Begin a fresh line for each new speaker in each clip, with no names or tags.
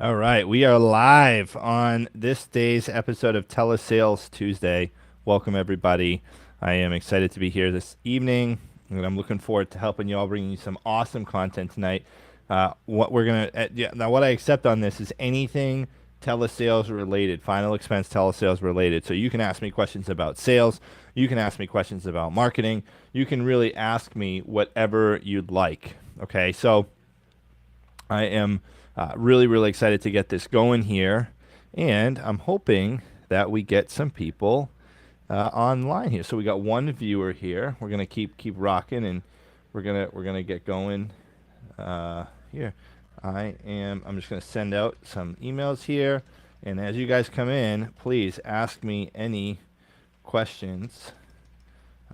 All right, we are live on this day's episode of Telesales Tuesday. Welcome, everybody. I am excited to be here this evening, and I'm looking forward to helping you all, bringing you some awesome content tonight. What I accept on this is anything telesales related, final expense telesales related. So you can ask me questions about sales, you can ask me questions about marketing, you can really ask me whatever you'd like. Okay, so I am really, really excited to get this going here, and I'm hoping that we get some people online here. So we got one viewer here. We're gonna keep rocking, and we're gonna get going here. I'm just gonna send out some emails here, and as you guys come in, please ask me any questions.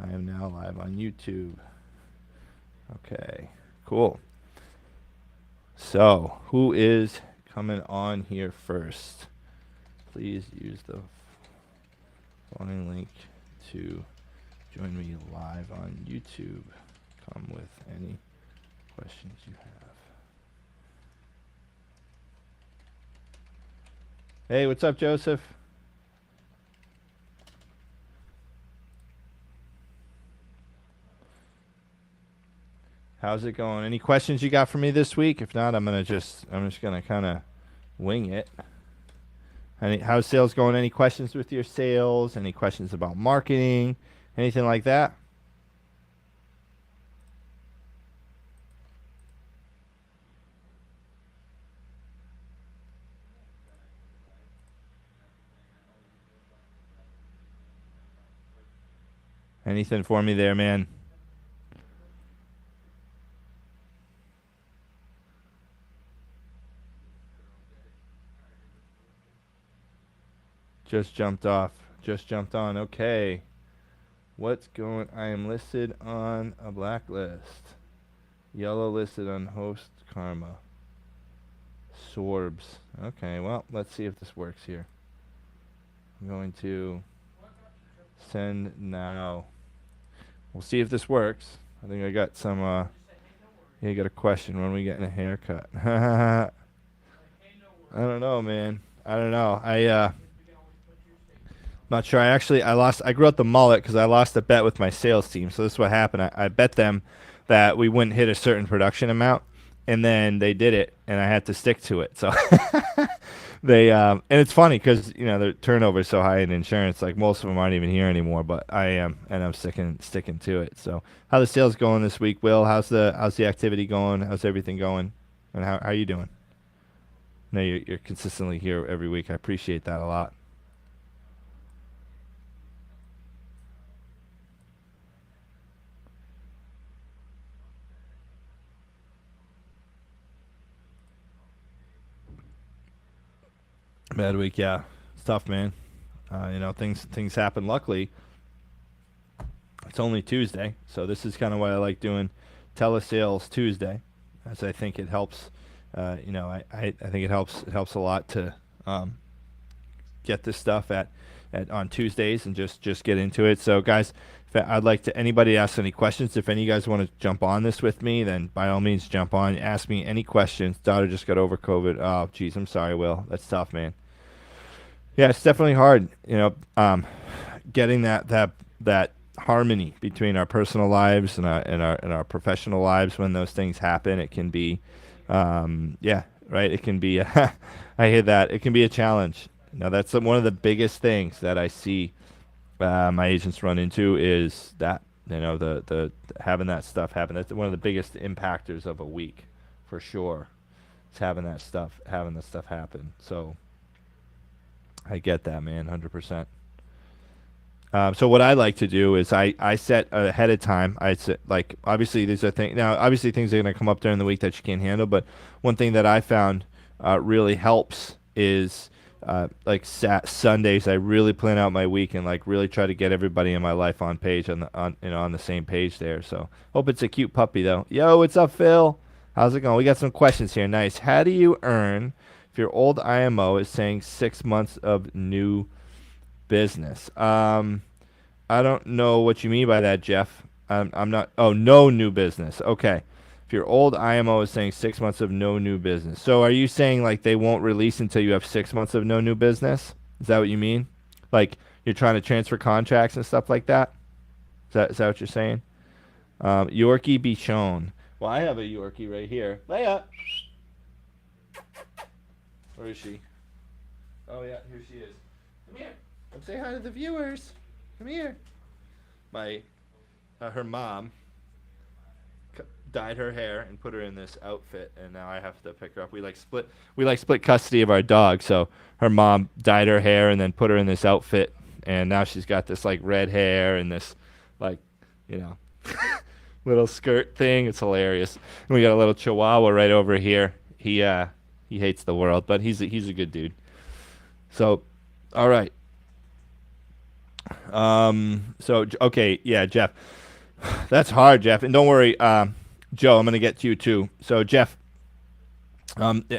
I am now live on YouTube. Okay, cool. So, who is coming on here first? Please use the phone link to join me live on YouTube. Come with any questions you have. Hey, what's up, Joseph? How's it going? Any questions you got for me this week? If not, I'm just gonna kind of wing it. How's sales going? Any questions with your sales? Any questions about marketing? Anything like that? Anything for me there, man? Just jumped off. Just jumped on. Okay. What's going? I am listed on a blacklist. Yellow listed on host karma. Sorbs. Okay, well, let's see if this works here. I'm going to send now. We'll see if this works. I think I got some, you got a question. When are we getting a haircut? I don't know, man. I don't know. Not sure. I grew up the mullet because I lost a bet with my sales team. So this is what happened. I bet them that we wouldn't hit a certain production amount, and then they did it, and I had to stick to it. So and it's funny because their turnover is so high in insurance. Like most of them aren't even here anymore, but I am, and I'm sticking to it. So how the sales going this week, Will? How's the activity going? How's everything going? And how are you doing? No, you're consistently here every week. I appreciate that a lot. Bad week, yeah. It's tough, man. Things happen. Luckily, it's only Tuesday, so this is kind of why I like doing Telesales Tuesday, as I think it helps. I think it helps a lot to get this stuff at on Tuesdays and just get into it. So, guys, if I'd like to anybody ask any questions. If any of you guys want to jump on this with me, then by all means jump on. Ask me any questions. Daughter just got over COVID. Oh, geez, I'm sorry, Will. That's tough, man. Yeah, it's definitely hard. Getting that harmony between our personal lives and our professional lives when those things happen. It can be, yeah, right. It can be. I hear that it can be a challenge. Now that's one of the biggest things that I see my agents run into is that the having that stuff happen. That's one of the biggest impactors of a week, for sure. It's having the stuff happen. So. I get that, man, 100%. So what I like to do is I set ahead of time. I set, like, obviously these are things. Now, obviously things are going to come up during the week that you can't handle. But one thing that I found really helps is Sundays. I really plan out my week and like really try to get everybody in my life on page on the same page there. So hope it's a cute puppy though. Yo, what's up, Phil? How's it going? We got some questions here. Nice. How do you earn if your old IMO is saying 6 months of new business? I don't know what you mean by that, Jeff. I'm not. Oh, no new business. Okay. If your old IMO is saying 6 months of no new business. So are you saying like they won't release until you have 6 months of no new business? Is that what you mean? Like you're trying to transfer contracts and stuff like that? Is that what you're saying? Yorkie be shown. Well, I have a Yorkie right here. Leia! Where is she? Oh, yeah, here she is. Come here. Come say hi to the viewers. Come here. Her mom dyed her hair and put her in this outfit, and now I have to pick her up. We split custody of our dog, so her mom dyed her hair and then put her in this outfit, and now she's got this like red hair and this like, you know, little skirt thing. It's hilarious. And we got a little Chihuahua right over here. He hates the world, but he's a good dude. So, all right. So okay, yeah, Jeff. That's hard, Jeff. And don't worry, Joe, I'm going to get to you too. So, Jeff,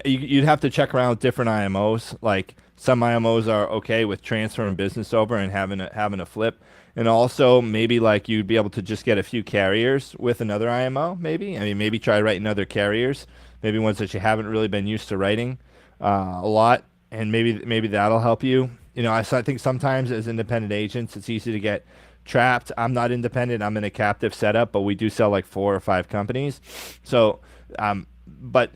you'd have to check around with different IMOs. Like some IMOs are okay with transferring business over and having a flip, and also maybe like you'd be able to just get a few carriers with another IMO. Maybe maybe try writing other carriers, maybe ones that you haven't really been used to writing a lot, and maybe that'll help you. You know, I think sometimes as independent agents, it's easy to get trapped. I'm not independent. I'm in a captive setup, but we do sell like 4 or 5 companies. So, but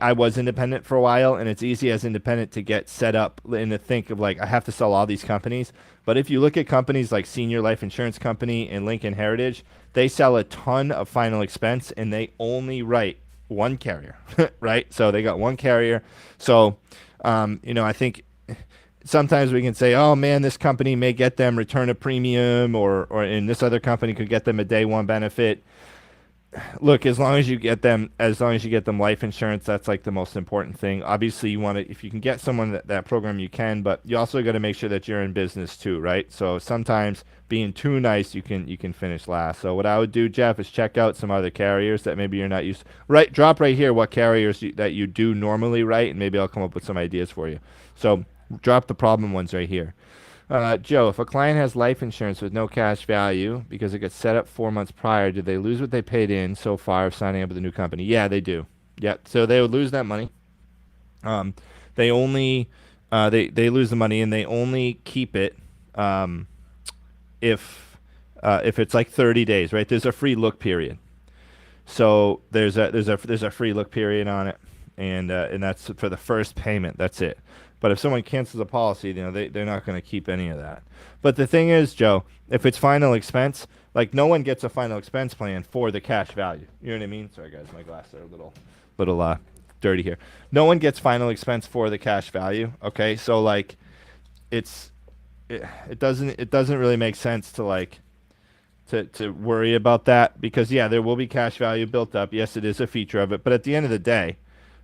I was independent for a while, and it's easy as independent to get set up and to think of like, I have to sell all these companies. But if you look at companies like Senior Life Insurance Company and Lincoln Heritage, they sell a ton of final expense, and they only write one carrier, right? So they got one carrier. So, you know, I think sometimes we can say, oh man, this company may get them return a premium, or in this other company could get them a day one benefit. Look, as long as you get them life insurance, that's like the most important thing. Obviously, you want to, if you can get someone that program, you can, but you also got to make sure that you're in business too, right? So sometimes being too nice, you can finish last. So what I would do, Jeff, is check out some other carriers that maybe you're not used to. Right, drop right here what carriers that you do normally write, and maybe I'll come up with some ideas for you. So drop the problem ones right here. Joe, if a client has life insurance with no cash value because it gets set up 4 months prior, do they lose what they paid in so far of signing up with a new company? Yeah, they do. Yeah, so they would lose that money. They only they lose the money, and they only keep it if it's like 30 days, right? There's a free look period. So there's a free look period on it, and that's for the first payment. That's it. But if someone cancels a policy, you know, they're not going to keep any of that. But the thing is, Joe, if it's final expense, like no one gets a final expense plan for the cash value. You know what I mean? Sorry, guys, my glasses are a little dirty here. No one gets final expense for the cash value. Okay, so like, it doesn't really make sense to like to worry about that, because yeah, there will be cash value built up. Yes, it is a feature of it, but at the end of the day,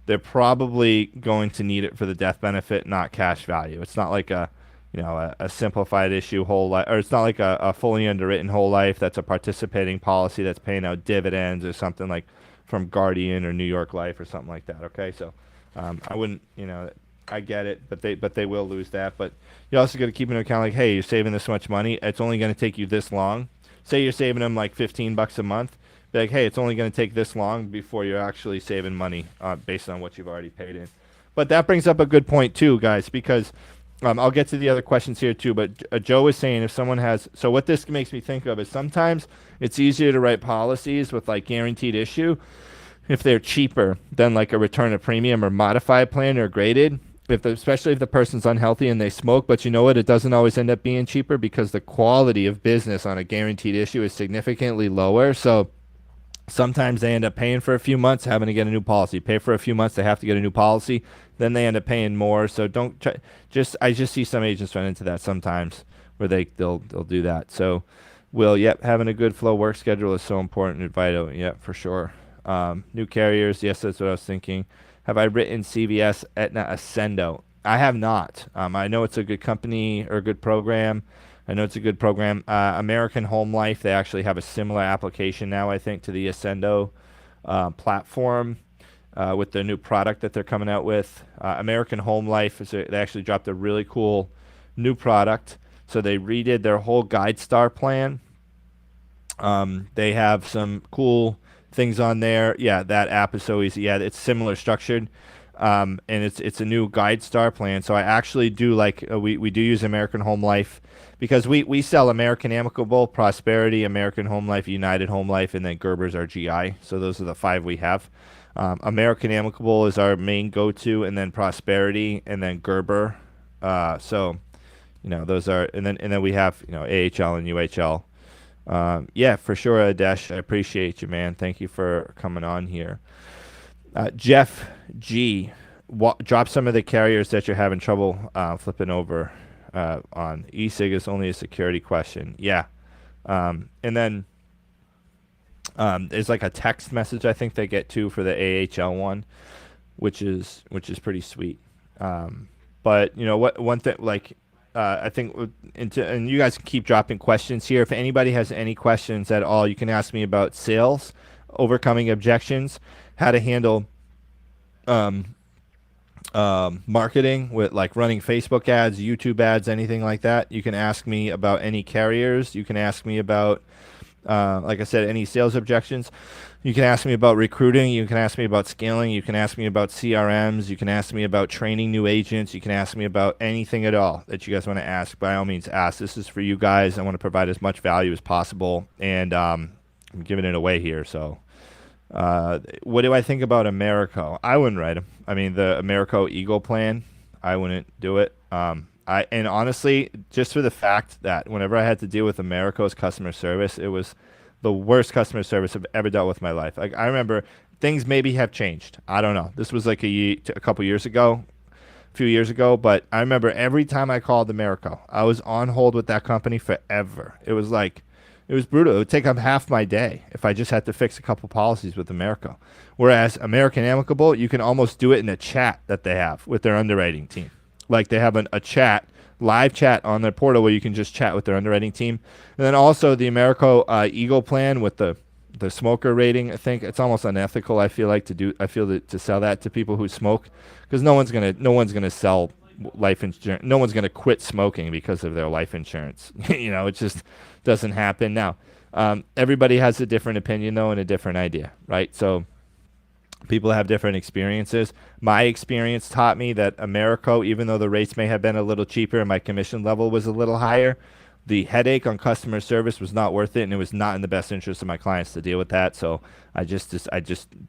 they're probably going to need it for the death benefit, not cash value. It's not like a simplified issue whole life, or it's not like a fully underwritten whole life that's a participating policy that's paying out dividends or something like from Guardian or New York Life or something like that. Okay, so I wouldn't, I get it, but they will lose that. But you also got to keep into account, like, hey, you're saving this much money. It's only going to take you this long. Say you're saving them like $15 a month. Be like, hey, it's only going to take this long before you're actually saving money based on what you've already paid in. But that brings up a good point too, guys, because I'll get to the other questions here too. But Joe was saying if someone has, so what this makes me think of is sometimes it's easier to write policies with like guaranteed issue if they're cheaper than like a return of premium or modified plan or graded. Especially if the person's unhealthy and they smoke, but you know what? It doesn't always end up being cheaper because the quality of business on a guaranteed issue is significantly lower. So sometimes they end up paying for a few months, having to get a new policy. Pay for a few months, they have to get a new policy. Then they end up paying more. So don't try. I just see some agents run into that sometimes where they'll do that. So, having a good flow work schedule is so important and vital. Yep, for sure. New carriers, yes, that's what I was thinking. Have I written CVS, Aetna, Ascendo? I have not. I know it's a good company or a good program. American Home Life, they actually have a similar application now, I think, to the Ascendo platform with their new product that they're coming out with. American Home Life, they actually dropped a really cool new product. So they redid their whole GuideStar plan. They have some cool things on there. Yeah, that app is so easy. Yeah, it's similar structured. And it's a new Guide Star plan. So I actually do like we do use American Home Life because we sell American Amicable, Prosperity, American Home Life, United Home Life, and then Gerber's our GI. So those are the 5 we have. American Amicable is our main go-to, and then Prosperity, and then Gerber. So those are, and then we have AHL and UHL. Yeah, for sure, Adesh. I appreciate you, man. Thank you for coming on here. Jeff G, drop some of the carriers that you're having trouble flipping over on. E-cig is only a security question. Yeah. And then there's like a text message I think they get too for the AHL one, which is pretty sweet. But one thing, like I think, and you guys can keep dropping questions here. If anybody has any questions at all, you can ask me about sales, overcoming objections, how to handle marketing with like running Facebook ads, YouTube ads, anything like that. You can ask me about any carriers. You can ask me about, like I said, any sales objections. You can ask me about recruiting. You can ask me about scaling. You can ask me about CRMs. You can ask me about training new agents. You can ask me about anything at all that you guys want to ask. By all means, ask. This is for you guys. I want to provide as much value as possible, and I'm giving it away here. So, what do I think about Americo? I wouldn't write them. I mean, the Americo Eagle plan, I wouldn't do it. And honestly, just for the fact that whenever I had to deal with Americo's customer service, it was the worst customer service I've ever dealt with in my life. Like, I remember things maybe have changed. I don't know. This was like a couple years ago, a few years ago, but I remember every time I called Americo, I was on hold with that company forever. It was brutal. It would take up half my day if I just had to fix a couple policies with Americo. Whereas American Amicable, you can almost do it in a chat that they have with their underwriting team. Like they have a chat, live chat on their portal where you can just chat with their underwriting team. And then also the Americo Eagle plan with the smoker rating. I think it's almost unethical. I feel to sell that to people who smoke, because no one's gonna sell life insurance. No one's gonna quit smoking because of their life insurance. It just doesn't happen. Now, everybody has a different opinion though and a different idea, right? So people have different experiences. My experience taught me that Americo, even though the rates may have been a little cheaper and my commission level was a little higher, the headache on customer service was not worth it, and it was not in the best interest of my clients to deal with that. So I just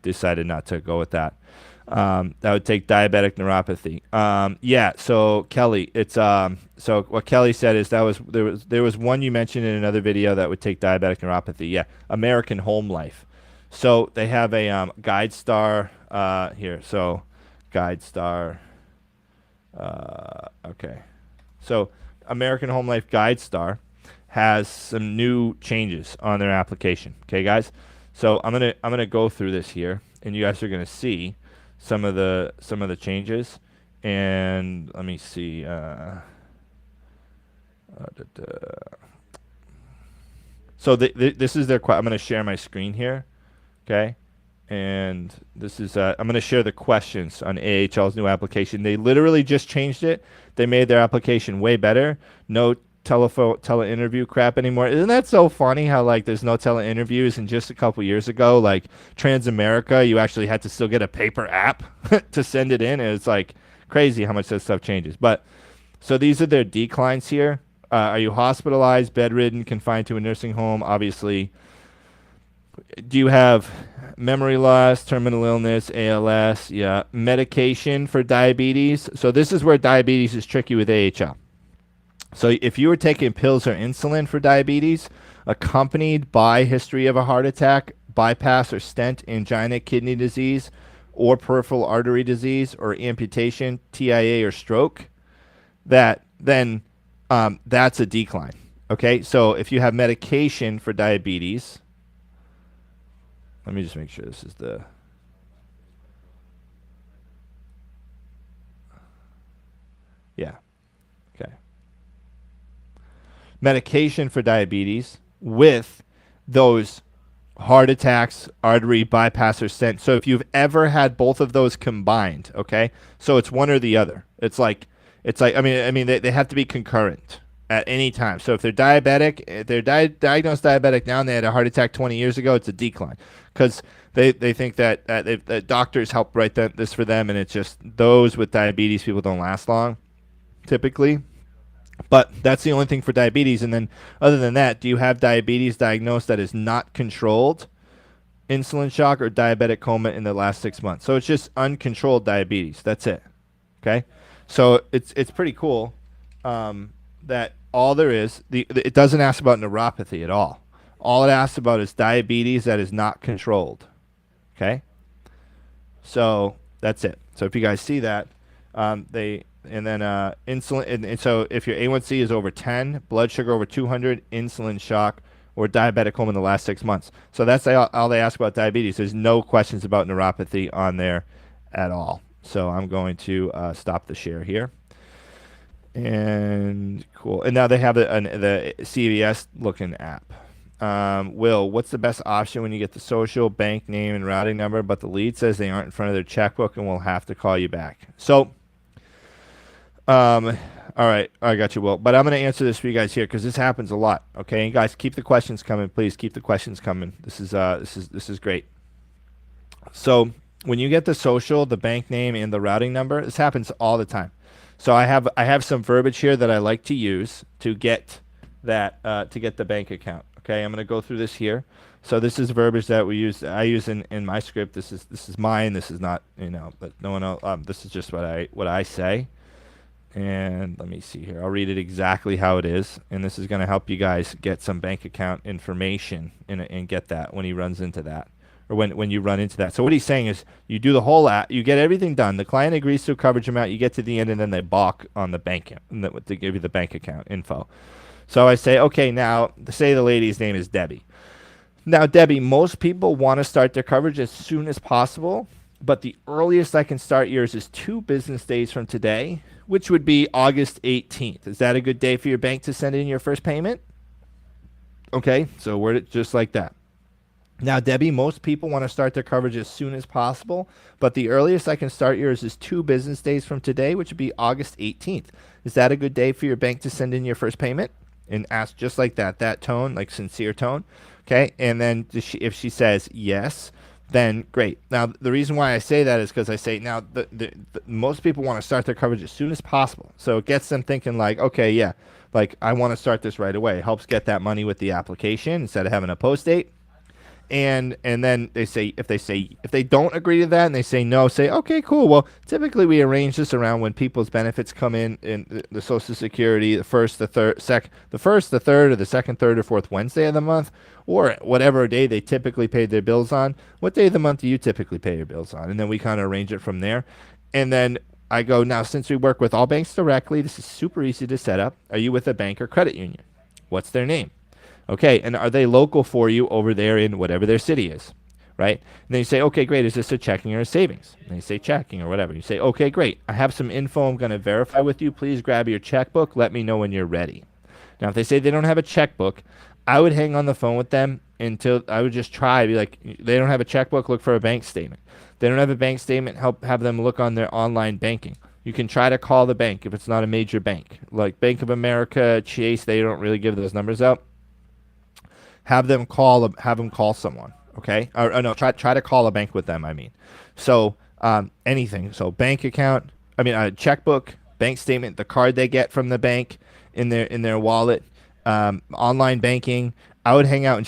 decided not to go with that. That would take diabetic neuropathy. Yeah. So Kelly, it's so what Kelly said is there was one you mentioned in another video that would take diabetic neuropathy. Yeah, American Home Life. So they have a Guide Star here. So Guide Star. Okay. So American Home Life Guide Star has some new changes on their application. Okay, guys. So I'm gonna go through this here, and you guys are gonna see some of the changes. And let me see. So this is their. I'm gonna share my screen here. Okay, and this is I'm going to share the questions on AHL's new application. They literally just changed it. They made their application way better. No tele-interview crap anymore. Isn't that so funny how like there's no tele-interviews, and just a couple years ago, like Transamerica, you actually had to still get a paper app to send it in, and it's like crazy how much that stuff changes. But so these are their declines here. Are you hospitalized, bedridden, confined to a nursing home? Obviously. Do you have memory loss, terminal illness, ALS? Yeah. Medication for diabetes. So this is where diabetes is tricky with AHL. So if you were taking pills or insulin for diabetes, accompanied by history of a heart attack, bypass or stent, angina, kidney disease, or peripheral artery disease, or amputation, TIA, or stroke, that's a decline. Okay, so if you have medication for diabetes, let me just make sure this is the... Yeah. Okay. Medication for diabetes with those heart attacks, artery bypass, or stent. So if you've ever had both of those combined, okay? So it's one or the other. It's like I mean they have to be concurrent. at any time. So if they're diabetic, if they're diagnosed diabetic now and they had a heart attack 20 years ago, it's a decline because they think that that doctors help write this for them, and it's just those with diabetes people don't last long typically. But that's the only thing for diabetes. And then other than that, do you have diabetes diagnosed that is not controlled, insulin shock, or diabetic coma in the last 6 months? So it's just uncontrolled diabetes. That's it. Okay, so it's pretty cool that all there is, it doesn't ask about neuropathy at all. All it asks about is diabetes that is not controlled. Okay, so that's it. So if you guys see that, insulin, and so if your A1C is over 10, blood sugar over 200, insulin shock, or diabetic coma in the last 6 months. So that's all they ask about diabetes. There's no questions about neuropathy on there at all. So I'm going to stop the share here. And cool. And now they have the CVS looking app. Will, what's the best option when you get the social, bank name, and routing number, but the lead says they aren't in front of their checkbook and will have to call you back? So, all right, I got you, Will. But I'm going to answer this for you guys here because this happens a lot. Okay, and guys, keep the questions coming, please. Keep the questions coming. This is great. So when you get the social, the bank name, and the routing number, this happens all the time. So I have some verbiage here that I like to use to get that to get the bank account. Okay, I'm going to go through this here. So this is verbiage that I use in my script. This is mine. This is not, but no one else. This is just what I say. And let me see here. I'll read it exactly how it is. And this is going to help you guys get some bank account information and get that when he runs into that, or when you run into that. So what he's saying is you do the whole app, you get everything done. The client agrees to a coverage amount. You get to the end, and then they balk on the bank to give you the bank account info. So I say, okay, now say the lady's name is Debbie. Now, Debbie, most people want to start their coverage as soon as possible, but the earliest I can start yours is 2 business days from today, which would be August 18th. Is that a good day for your bank to send in your first payment? Okay, so word it just like that. Now, Debbie, most people want to start their coverage as soon as possible, but the earliest I can start yours is 2 business days from today, which would be August 18th. Is that a good day for your bank to send in your first payment? And ask just like that tone, like sincere tone. Okay, and then if she says yes, then great. Now, the reason why I say that is because I say now most people want to start their coverage as soon as possible. So it gets them thinking like, okay, yeah, like I want to start this right away. It helps get that money with the application instead of having a post date. And then they say if they don't agree to that and they say no, say okay, cool. Well, typically we arrange this around when people's benefits come in the Social Security, the first, the third, or the second, third, or fourth Wednesday of the month, or whatever day they typically pay their bills on. What day of the month do you typically pay your bills on? And then we kind of arrange it from there. And then I go, now since we work with all banks directly, this is super easy to set up. Are you with a bank or credit union? What's their name? Okay, and are they local for you over there in whatever their city is, right? And then you say, okay, great, is this a checking or a savings? And they say checking or whatever. You say, okay, great, I have some info I'm going to verify with you. Please grab your checkbook. Let me know when you're ready. Now, if they say they don't have a checkbook, I would hang on the phone with them until I would just try. Be like, they don't have a checkbook, look for a bank statement. They don't have a bank statement, have them look on their online banking. You can try to call the bank if it's not a major bank. Like Bank of America, Chase, they don't really give those numbers out. Have them call someone, okay? Or no, try to call a bank with them, I mean. So anything. So bank account, a checkbook, bank statement, the card they get from the bank in their wallet, online banking. I would hang out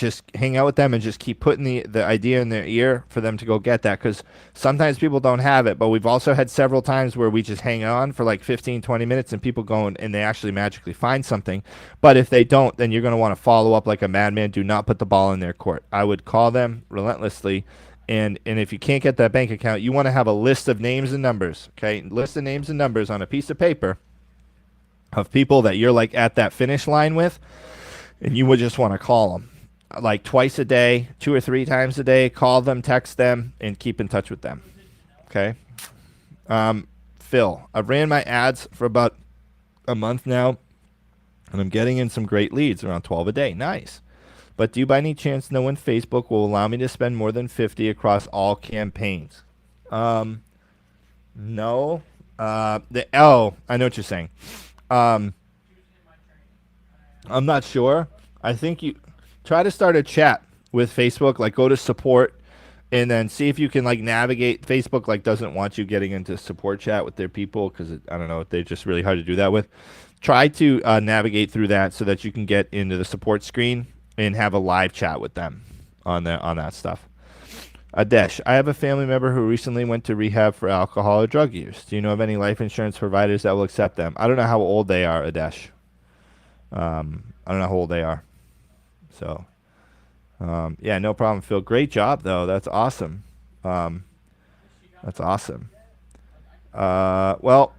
with them and just keep putting the idea in their ear for them to go get that, because sometimes people don't have it, but we've also had several times where we just hang on for like 15, 20 minutes and people go and they actually magically find something. But if they don't, then you're going to want to follow up like a madman. Do not put the ball in their court. I would call them relentlessly. And if you can't get that bank account, you want to have a list of names and numbers, okay? List of names and numbers on a piece of paper of people that you're like at that finish line with. And you would just want to call them like twice a day, 2 or 3 times a day. Call them, text them, and keep in touch with them. Okay. Phil, I've ran my ads for about a month now, and I'm getting in some great leads, around 12 a day. Nice. But do you by any chance know when Facebook will allow me to spend more than 50 across all campaigns? No. I know what you're saying. I'm not sure. I think you try to start a chat with Facebook. Like, go to support, and then see if you can like navigate. Facebook like doesn't want you getting into support chat with their people because I don't know, they're just really hard to do that with. Try to navigate through that so that you can get into the support screen and have a live chat with them on that stuff. Adesh, I have a family member who recently went to rehab for alcohol or drug use. Do you know of any life insurance providers that will accept them? I don't know how old they are, Adesh. I don't know how old they are. So, yeah, no problem, Phil. Great job, though. That's awesome. Um, that's awesome. Well,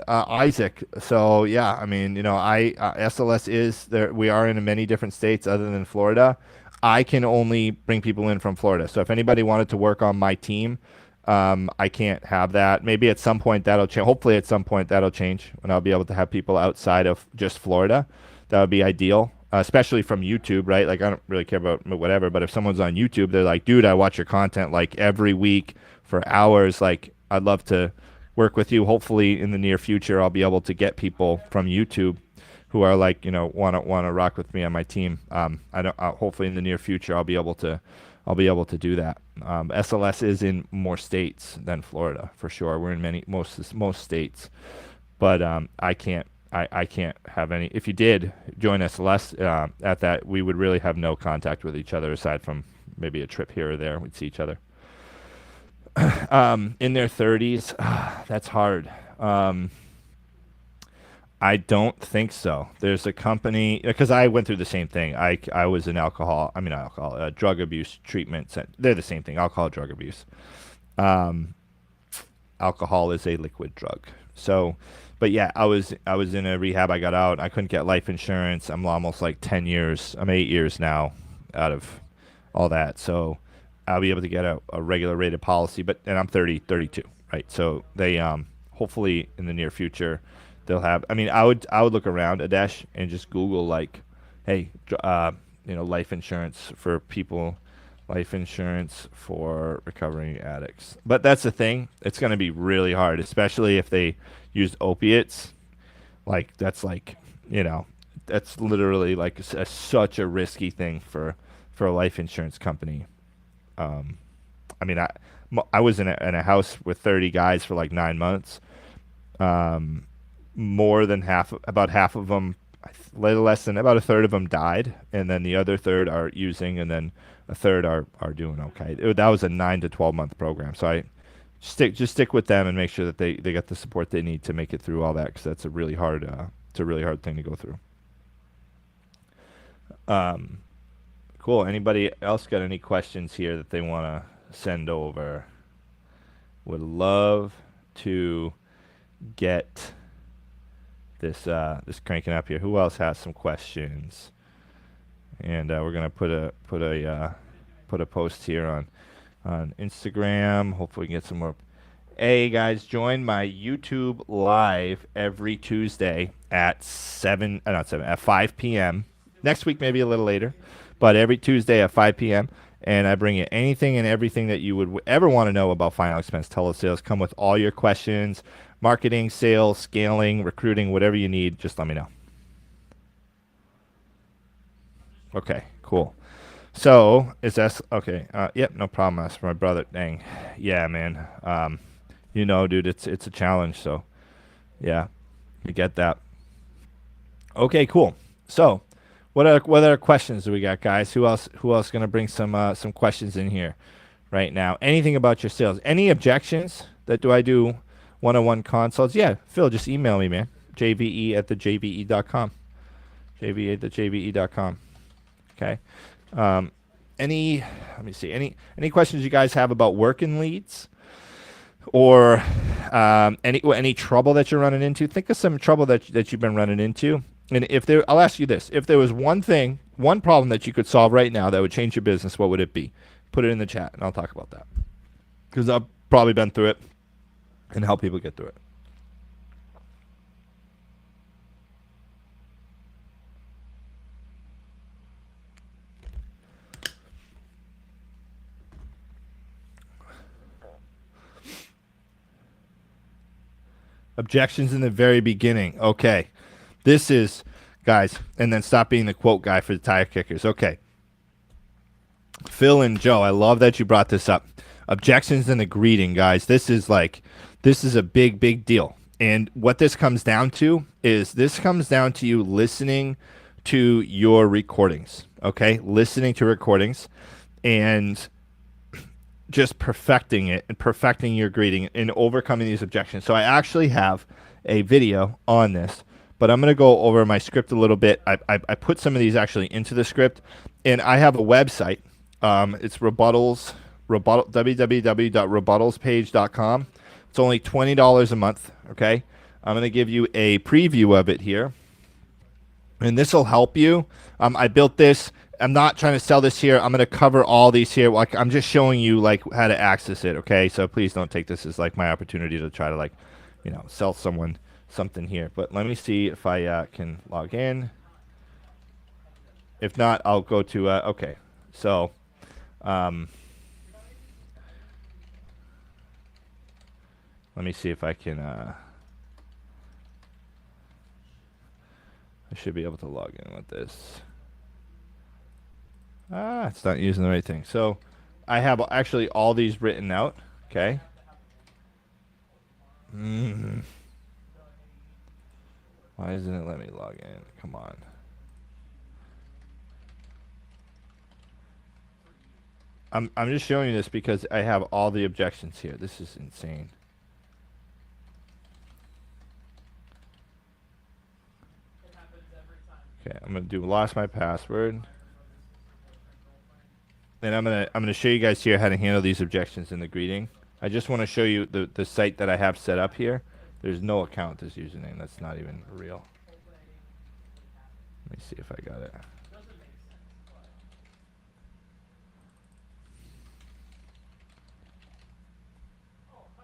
Isaac. So yeah, I mean, I SLS is there. We are in many different states other than Florida. I can only bring people in from Florida. So if anybody wanted to work on my team, I can't have that. Maybe at some point that'll change. Hopefully at some point that'll change when I'll be able to have people outside of just Florida. That would be ideal, especially from YouTube, right? Like I don't really care about whatever, but if someone's on YouTube, they're like, dude, I watch your content like every week for hours. Like I'd love to work with you. Hopefully in the near future, I'll be able to get people from YouTube who are like, want to rock with me on my team. I don't. Hopefully in the near future, I'll be able to do that. SLS is in more states than Florida for sure. We're in most states, but I can't. I can't have any. If you did join SLS at that, we would really have no contact with each other aside from maybe a trip here or there. We'd see each other. In their 30s, that's hard. I don't think so. There's a company because I went through the same thing. I was in drug abuse treatment center. They're the same thing. Alcohol, drug abuse. Alcohol is a liquid drug. So, but yeah, I was in a rehab. I got out. I couldn't get life insurance. I'm almost like 10 years. I'm 8 years now out of all that. So I'll be able to get a regular rated policy, and I'm 32, right? So they hopefully in the near future they'll have. I mean, I would look around, Adesh, and just Google like, hey, life insurance for people, life insurance for recovering addicts. But that's the thing; it's going to be really hard, especially if they used opiates. Like that's that's literally like such a risky thing for a life insurance company. I mean, I was in a house with 30 guys for like 9 months. More than about half of them, little less than about a third of them died, and then the other third are using, and then a third are doing okay. That was a 9 to 12 month program. So I stick with them and make sure that they get the support they need to make it through all that, because that's a really hard thing to go through. Cool. Anybody else got any questions here that they want to send over? Would love to get this cranking up here. Who else has some questions? And we're gonna put a post here on Instagram. Hopefully we can get some more. Hey guys, join my YouTube live every Tuesday at 5 p.m. Next week maybe a little later, but every Tuesday at 5 p.m. And I bring you anything and everything that you would ever want to know about final expense telesales. Come with all your questions, marketing, sales, scaling, recruiting, whatever you need. Just let me know. Okay, cool. So is that okay? Yep, no problem. That's for my brother. Dang, yeah, man. Dude, it's a challenge. So, yeah, you get that. Okay, cool. So, what other questions do we got, guys? Who else gonna bring some questions in here right now? Anything about your sales? Any objections? Do I do one-on-one consults? Yeah, Phil, just email me, man. jve@thejve.com. jve@thejve.com. Okay. Let me see. Any questions you guys have about working leads, or any trouble that you're running into? Think of some trouble that you've been running into. And I'll ask you this: if there was one problem that you could solve right now that would change your business, what would it be? Put it in the chat, and I'll talk about that. Because I've probably been through it and help people get through it. Objections in the very beginning. Okay. This is guys, and then stop being the quote guy for the tire kickers. Okay. Phil and Joe, I love that you brought this up. Objections and the greeting, guys. This is a big, big deal. And what this comes down to is you listening to your recordings, okay? Listening to recordings and just perfecting it and perfecting your greeting and overcoming these objections. So I actually have a video on this, but I'm going to go over my script a little bit. I put some of these actually into the script, and I have a website. It's www.rebuttalspage.com. It's only $20 a month, okay? I'm going to give you a preview of it here, and this will help you. I built this. I'm not trying to sell this here. I'm going to cover all these here. Like, I'm just showing you like how to access it, okay? So please don't take this as like my opportunity to try to like, sell someone something here. But let me see if I can log in. If not, I'll go to okay. So let me see if I can I should be able to log in with this. It's not using the right thing. So I have actually all these written out, okay? Why isn't it letting me log in? Come on. I'm just showing you this because I have all the objections here. This is insane. Okay, I'm gonna do lost my password. And I'm gonna show you guys here how to handle these objections in the greeting. I just want to show you the site that I have set up here. There's no account this username. That's not even real. Let me see if I got it.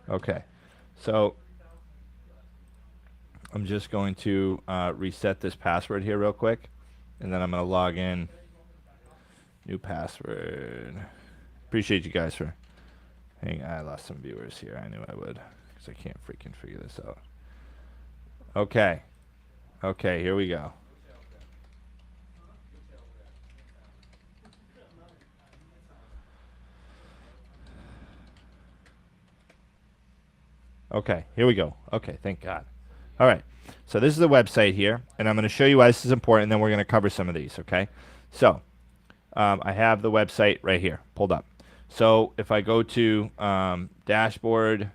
Okay, so I'm just going to reset this password here real quick, and then I'm going to log in. New password. Appreciate you guys for hang. I lost some viewers here. I knew I would because I can't freaking figure this out. Okay. Okay, here we go. Okay, here we go. Okay, thank God. All right, so this is the website here, and I'm going to show you why this is important, and then we're going to cover some of these, okay? So I have the website right here pulled up. So if I go to dashboard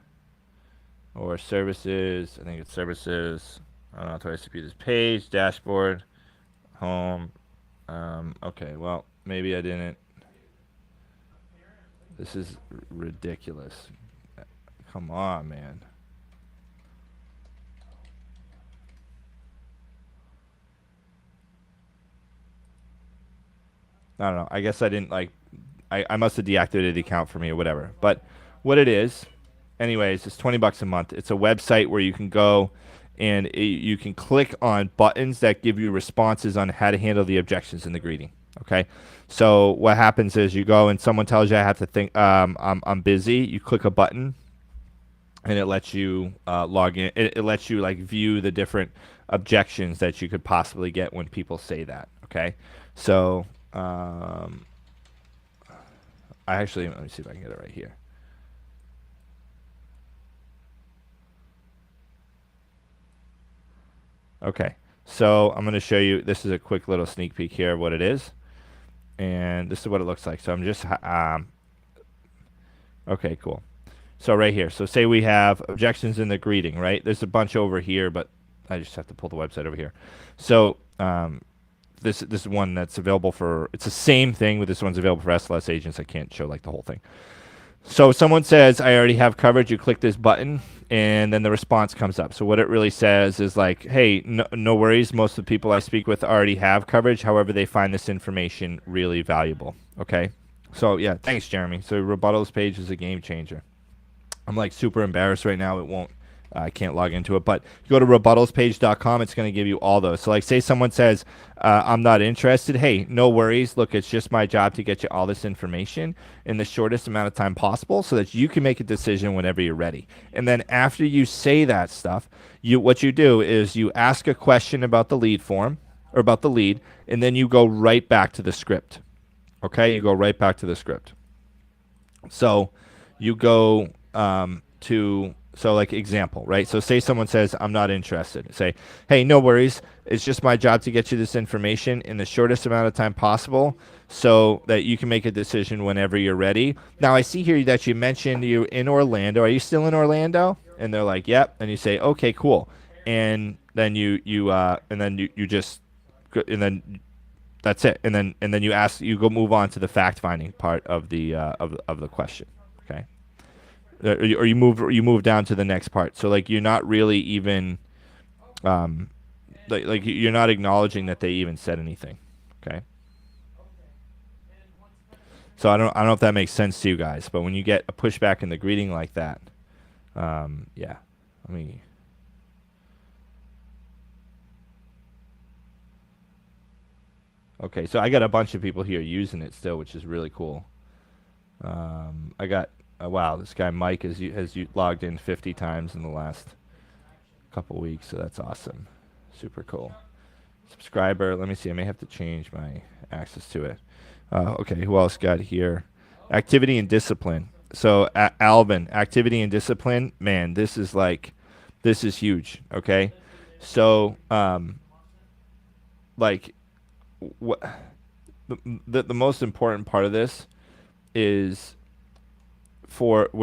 or services, I think it's services, unauthorized to view this page, dashboard, home. Okay, well, maybe I didn't. This is ridiculous. Come on, man. I don't know. I guess I didn't like. I must have deactivated the account for me or whatever. But what it is, anyways, it's $20 a month. It's a website where you can go and you can click on buttons that give you responses on how to handle the objections in the greeting. Okay. So what happens is you go and someone tells you I have to think. I'm busy. You click a button, and it lets you log in. It lets you like view the different objections that you could possibly get when people say that. Okay. So. Let me see if I can get it right here. Okay, so I'm going to show you, this is a quick little sneak peek here of what it is. And this is what it looks like. So I'm just, okay, cool. So right here, so say we have objections in the greeting, right? There's a bunch over here, but I just have to pull the website over here. So, this is one that's available for, it's the same thing, but this one's available for SLS agents. I can't show like the whole thing. So someone says, I already have coverage. You click this button, and then the response comes up. So what it really says is like, hey, no worries. Most of the people I speak with already have coverage. However, they find this information really valuable. Okay. So yeah, thanks, Jeremy. So Rebuttal's page is a game changer. I'm like super embarrassed right now. It won't. I can't log into it, but you go to rebuttalspage.com. It's going to give you all those. So like say someone says, I'm not interested. Hey, no worries. Look, it's just my job to get you all this information in the shortest amount of time possible so that you can make a decision whenever you're ready. And then after you say that stuff, what you do is you ask a question about the lead form, or about the lead, and then you go right back to the script. Okay, you go right back to the script. So you go so like example, right? So say someone says, I'm not interested. Say, hey, no worries. It's just my job to get you this information in the shortest amount of time possible so that you can make a decision whenever you're ready. Now, I see here that you mentioned you're in Orlando. Are you still in Orlando? And they're like, yep. And you say, okay, cool. And then you just, and then that's it. And then you go move on to the fact finding part of the question. Okay. Or you move down to the next part. So like you're not really even like you're not acknowledging that they even said anything. Okay. So I don't know if that makes sense to you guys, but when you get a pushback in the greeting like that, yeah. I mean, okay, so I got a bunch of people here using it still, which is really cool. I got wow, this guy Mike has logged in 50 times in the last couple weeks, so that's awesome. Super cool. Subscriber, let me see. I may have to change my access to it. Okay, who else got here? Activity and discipline. So Alvin, activity and discipline. Man, this is huge. Okay, so like what the most important part of this is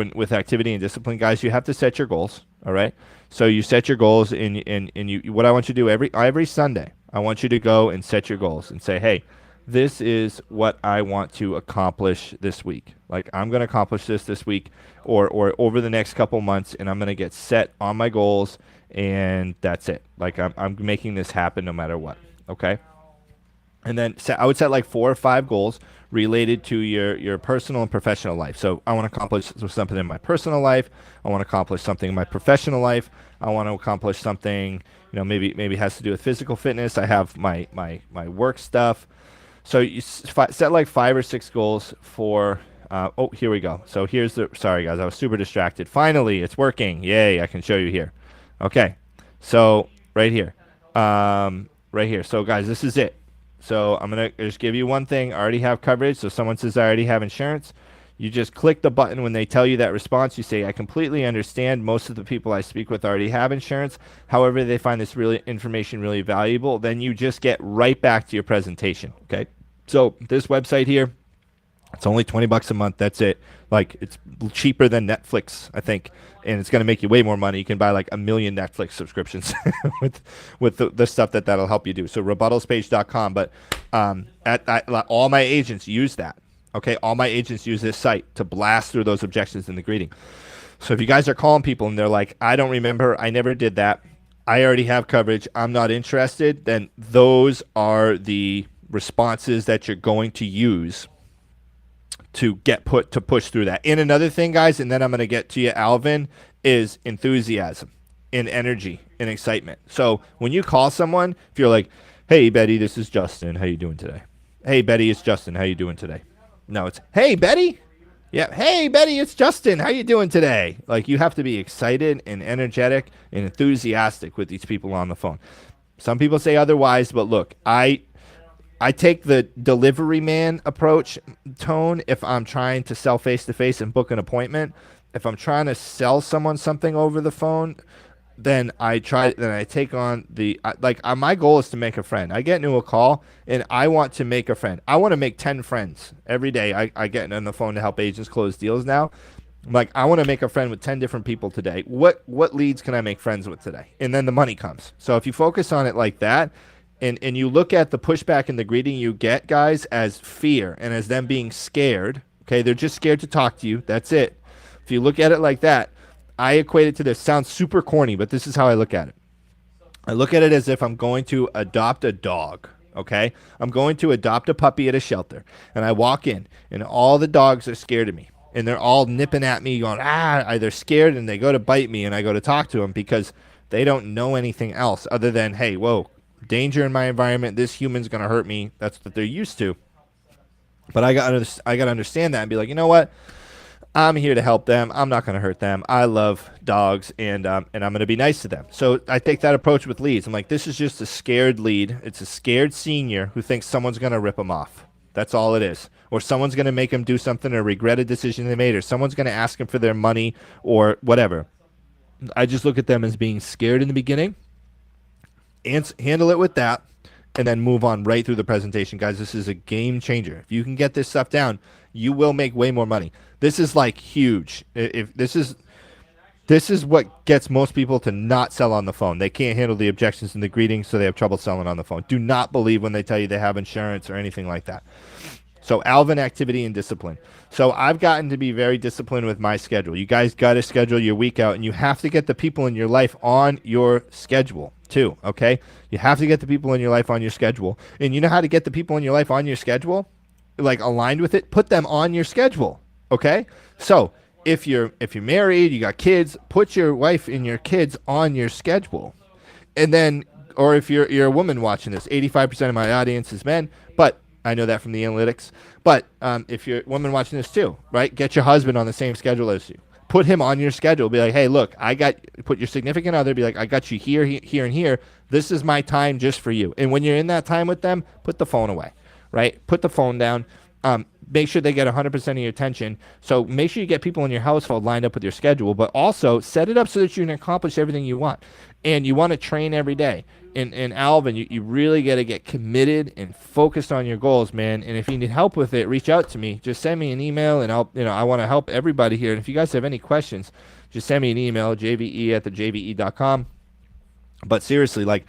with activity and discipline, guys, you have to set your goals. All right. So you set your goals and you what I want you to do every Sunday, I want you to go and set your goals and say, hey, this is what I want to accomplish this week. Like I'm going to accomplish this week or over the next couple months, and I'm going to get set on my goals, and that's it. Like I'm making this happen no matter what. Okay. And then I would set like 4 or 5 goals related to your personal and professional life. So I want to accomplish something in my personal life. I want to accomplish something in my professional life. I want to accomplish something, maybe it has to do with physical fitness. I have my work stuff. So you set like 5 or 6 goals for, oh, here we go. So sorry guys, I was super distracted. Finally, it's working. Yay, I can show you here. Okay, so right here. So guys, this is it. So I'm going to just give you one thing. I already have coverage. So someone says I already have insurance. You just click the button when they tell you that response. You say, I completely understand. Most of the people I speak with already have insurance. However, they find this information really valuable. Then you just get right back to your presentation. Okay. So this website here, it's only $20 a month. That's it. Like it's cheaper than Netflix, I think, and it's going to make you way more money. You can buy like 1 million Netflix subscriptions with the stuff that'll help you do. So rebuttalspage.com. But all my agents use that. Okay, all my agents use this site to blast through those objections in the greeting. So if you guys are calling people and they're like, I don't remember, I never did that, I already have coverage, I'm not interested, then those are the responses that you're going to use to push through that. And another thing, guys, and then I'm going to get to you, Alvin, is enthusiasm and energy and excitement. So when you call someone, if you're like, hey, Betty, this is Justin. How you doing today? Hey, Betty, it's Justin. How you doing today? No, it's, hey, Betty. Yeah, hey, Betty, it's Justin. How you doing today? Like you have to be excited and energetic and enthusiastic with these people on the phone. Some people say otherwise, but look, I take the delivery man approach tone if I'm trying to sell face-to-face and book an appointment. If I'm trying to sell someone something over the phone, then I take on my goal is to make a friend. I get into a call and I want to make a friend. I want to make 10 friends every day. I get on the phone to help agents close deals now. I'm like, I want to make a friend with 10 different people today. What leads can I make friends with today? And then the money comes. So if you focus on it like that, and you look at the pushback and the greeting you get, guys, as fear and as them being scared, okay, they're just scared to talk to you. That's it. If you look at it like that, I equate it to this. Sounds super corny, but this is how I look at it. I look at it as if I'm going to adopt a dog, okay? I'm going to adopt a puppy at a shelter, and I walk in, and all the dogs are scared of me, and they're all nipping at me going, they're scared, and they go to bite me, and I go to talk to them because they don't know anything else other than, hey, whoa, danger in my environment. This human's going to hurt me. That's what they're used to. But I got to understand that and be like, you know what? I'm here to help them. I'm not going to hurt them. I love dogs, and I'm going to be nice to them. So I take that approach with leads. I'm like, this is just a scared lead. It's a scared senior who thinks someone's going to rip them off. That's all it is. Or someone's going to make them do something or regret a decision they made, or someone's going to ask them for their money or whatever. I just look at them as being scared in the beginning and handle it with that, and then move on right through the presentation. Guys, this is a game changer. If you can get this stuff down, you will make way more money. This is like huge. If this is what gets most people to not sell on the phone. They can't handle the objections and the greetings, so they have trouble selling on the phone. Do not believe when they tell you they have insurance or anything like that. So Alvin, activity, and discipline. So I've gotten to be very disciplined with my schedule. You guys got to schedule your week out, and you have to get the people in your life on your schedule too, okay? You have to get the people in your life on your schedule. And you know how to get the people in your life on your schedule? Like aligned with it? Put them on your schedule, okay? So if you're married, you got kids, put your wife and your kids on your schedule. And then, or if you're a woman watching this, 85% of my audience is men, but I know that from the analytics. But if you're a woman watching this too, right? Get your husband on the same schedule as you. Put him on your schedule. Be like, hey, look, put your significant other, be like, I got you here, here, and here. This is my time just for you. And when you're in that time with them, put the phone away, right? Put the phone down. Make sure they get 100% of your attention. So make sure you get people in your household lined up with your schedule, but also set it up so that you can accomplish everything you want. And you want to train every day. And Alvin, you really got to get committed and focused on your goals, man. And if you need help with it, reach out to me. Just send me an email, and I want to help everybody here. And if you guys have any questions, just send me an email, jve@thejve.com. But seriously, like,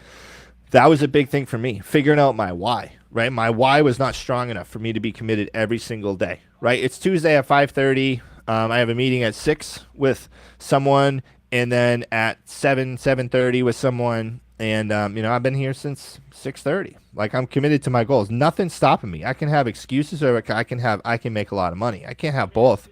that was a big thing for me, figuring out my why, right? My why was not strong enough for me to be committed every single day, right? It's Tuesday at 5:30. I have a meeting at 6 with someone, and then at 7:30 with someone. And, I've been here since 6:30. Like, I'm committed to my goals. Nothing's stopping me. I can have excuses, or I can make a lot of money. I can't have both.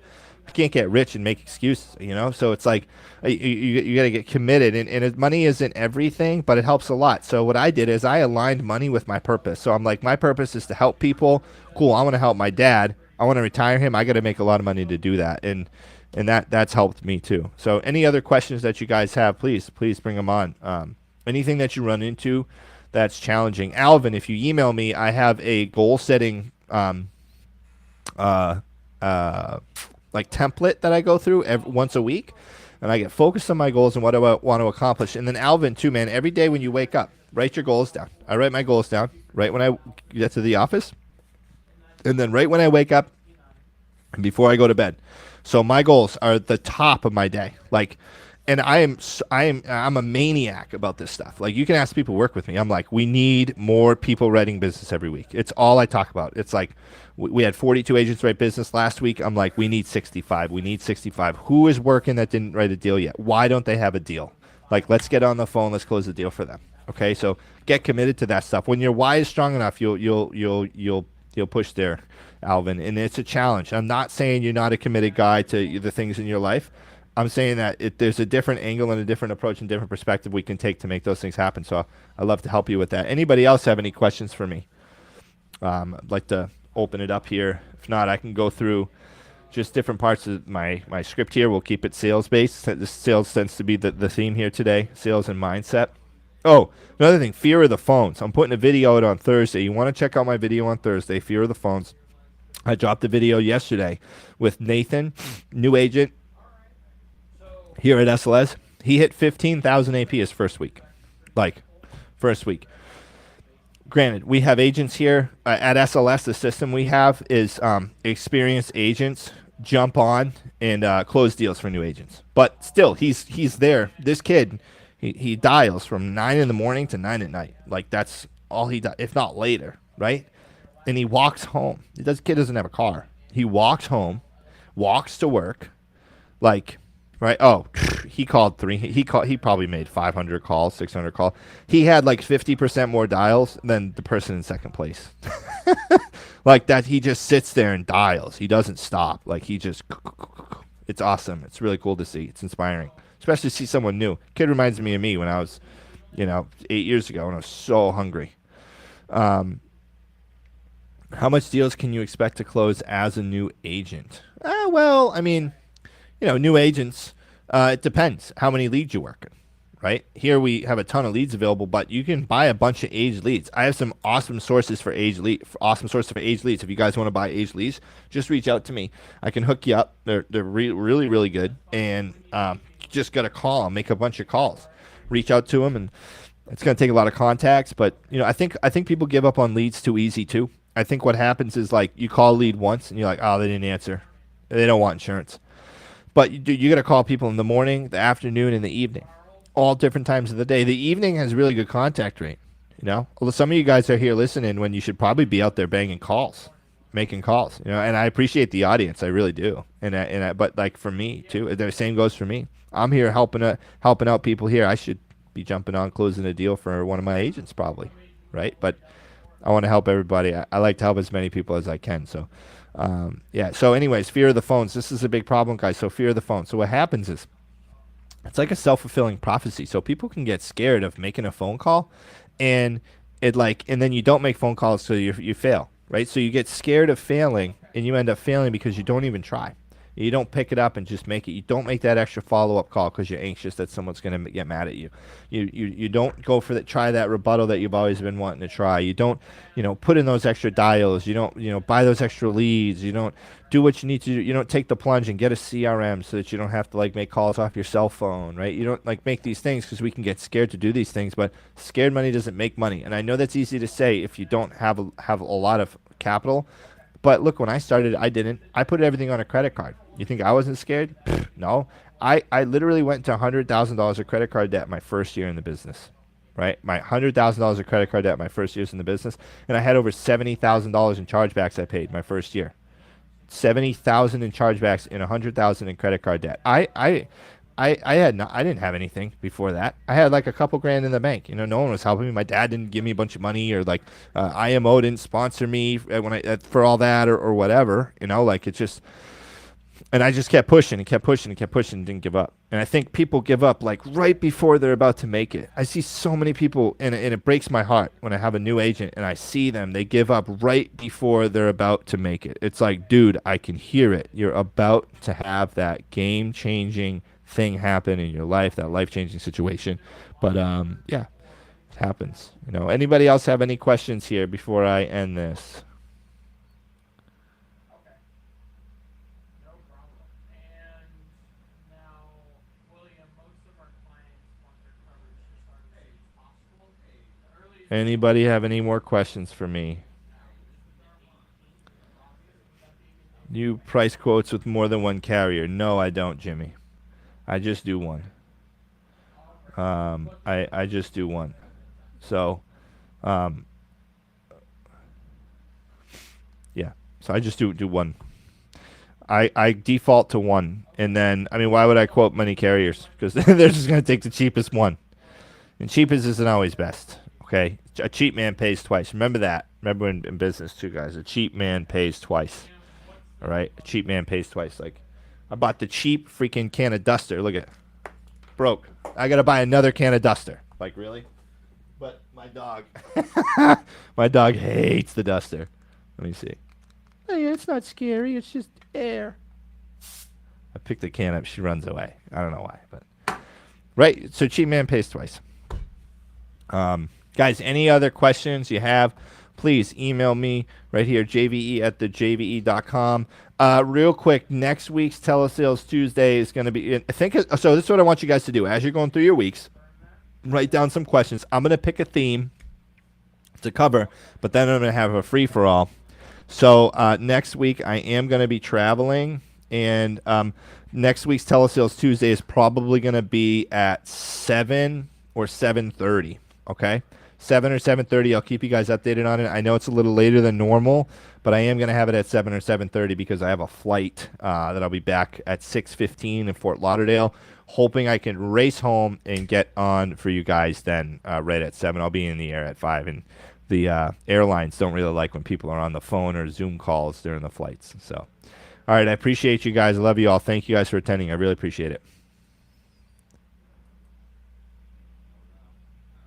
I can't get rich and make excuses, So it's like you got to get committed. And money isn't everything, but it helps a lot. So what I did is I aligned money with my purpose. So I'm like, my purpose is to help people. Cool, I want to help my dad. I want to retire him. I got to make a lot of money to do that. And that's helped me too. So any other questions that you guys have, please bring them on. Anything that you run into that's challenging. Alvin, if you email me, I have a goal setting like template that I go through once a week, and I get focused on my goals and what I want to accomplish. And then Alvin too, man, every day when you wake up, write your goals down. I write my goals down right when I get to the office, and then right when I wake up and before I go to bed. So my goals are at the top of my day. Like, and I'm a maniac about this stuff. Like, you can ask people who work with me. I'm like, we need more people writing business every week. It's all I talk about. It's like, we had 42 agents write business last week. I'm like, we need 65. We need 65. Who is working that didn't write a deal yet? Why don't they have a deal? Like, let's get on the phone. Let's close the deal for them. Okay, so get committed to that stuff. When your why is strong enough, you'll push there, Alvin. And it's a challenge. I'm not saying you're not a committed guy to the things in your life. I'm saying that there's a different angle and a different approach and different perspective we can take to make those things happen. So I'd love to help you with that. Anybody else have any questions for me? I'd like to open it up here. If not, I can go through just different parts of my script here. We'll keep it sales-based. The sales tends to be the theme here today, sales and mindset. Oh, another thing, fear of the phones. I'm putting a video out on Thursday. You want to check out my video on Thursday, fear of the phones. I dropped the video yesterday with Nathan, new agent here at SLS. He hit 15,000 AP his first week. First week. Granted, we have agents here at SLS. The system we have is experienced agents jump on and close deals for new agents. But still, he's there. This kid, he dials from 9 in the morning to 9 at night. Like, that's all he does, if not later, right? And he walks home. Kid doesn't have a car. He walks home, walks to work, like, right? Oh, he called 3. He probably made 500 calls, 600 calls. He had like 50% more dials than the person in second place. Like that, he just sits there and dials. He doesn't stop. Like, it's awesome. It's really cool to see. It's inspiring, especially to see someone new. Kid reminds me of me when I was, 8 years ago, when I was so hungry. How much deals can you expect to close as a new agent? Well, I mean, new agents, it depends how many leads you're working, right? Here we have a ton of leads available, but you can buy a bunch of aged leads. I have some awesome sources for aged leads. If you guys want to buy aged leads, just reach out to me. I can hook you up. They're really, really good. And just got to call them, make a bunch of calls, reach out to them, and it's going to take a lot of contacts. But I think people give up on leads too easy too. I think what happens is, like, you call a lead once and you're like, oh, they didn't answer. They don't want insurance. But you got to call people in the morning, the afternoon, and the evening, all different times of the day. The evening has really good contact rate. Although some of you guys are here listening when you should probably be out there banging calls, making calls. And I appreciate the audience, I really do. But like for me too, the same goes for me. I'm here helping out people here. I should be jumping on closing a deal for one of my agents probably, right? But I want to help everybody. I like to help as many people as I can. So, yeah. So anyways, fear of the phones. This is a big problem, guys. So fear of the phone. So what happens is, it's like a self-fulfilling prophecy. So people can get scared of making a phone call, and then you don't make phone calls, so you fail, right? So you get scared of failing, and you end up failing because you don't even try. You don't pick it up and just make it. You don't make that extra follow-up call because you're anxious that someone's going to get mad at you. You don't go for that. Try that rebuttal that you've always been wanting to try. You don't, put in those extra dials. You don't, buy those extra leads. You don't do what you need to do. You don't take the plunge and get a CRM so that you don't have to make calls off your cell phone, right? You don't make these things because we can get scared to do these things, but scared money doesn't make money. And I know that's easy to say if you don't have a lot of capital. But look, when I started, I didn't. I put everything on a credit card. You think I wasn't scared? No. I literally went to $100,000 of credit card debt my first year in the business, right? My $100,000 of credit card debt my first year in the business, and I had over $70,000 in chargebacks I paid my first year. $70,000 in chargebacks and $100,000 in credit card debt. I didn't have anything before that. I had a couple grand in the bank. No one was helping me. My dad didn't give me a bunch of money, or IMO didn't sponsor me for all that or whatever. It's just. And I just kept pushing and kept pushing and kept pushing and didn't give up. And I think people give up right before they're about to make it. I see so many people, and it breaks my heart when I have a new agent and I see them. They give up right before they're about to make it. It's like, dude, I can hear it. You're about to have that game-changing thing happen in your life, that life-changing situation. But, yeah, it happens. Anybody else have any questions here before I end this? Anybody have any more questions for me? You price quotes with more than one carrier? No, I don't, Jimmy. I just do one. I just do one. So, yeah. So I just do one. I default to one, and then why would I quote many carriers? Because they're just going to take the cheapest one, and cheapest isn't always best. Okay, a cheap man pays twice. Remember that. Remember in business too, guys. A cheap man pays twice. All right, a cheap man pays twice. I bought the cheap freaking can of duster. Look at it. Broke. I gotta buy another can of duster. Really? But my dog hates the duster. Let me see. Oh yeah, it's not scary. It's just air. I picked the can up. She runs away. I don't know why, but right. So cheap man pays twice. Guys, any other questions you have, please email me right here, jve@thejve.com. Real quick, next week's Telesales Tuesday is going to be, so this is what I want you guys to do. As you're going through your weeks, write down some questions. I'm going to pick a theme to cover, but then I'm going to have a free-for-all. So next week, I am going to be traveling, and next week's Telesales Tuesday is probably going to be at 7 or 7:30, okay? 7 or 7:30. I'll keep you guys updated on it. I know it's a little later than normal, but I am going to have it at 7 or 7:30 because I have a flight that I'll be back at 6:15 in Fort Lauderdale, hoping I can race home and get on for you guys then right at 7. I'll be in the air at 5, and the airlines don't really like when people are on the phone or Zoom calls during the flights. So, all right, I appreciate you guys. I love you all. Thank you guys for attending. I really appreciate it.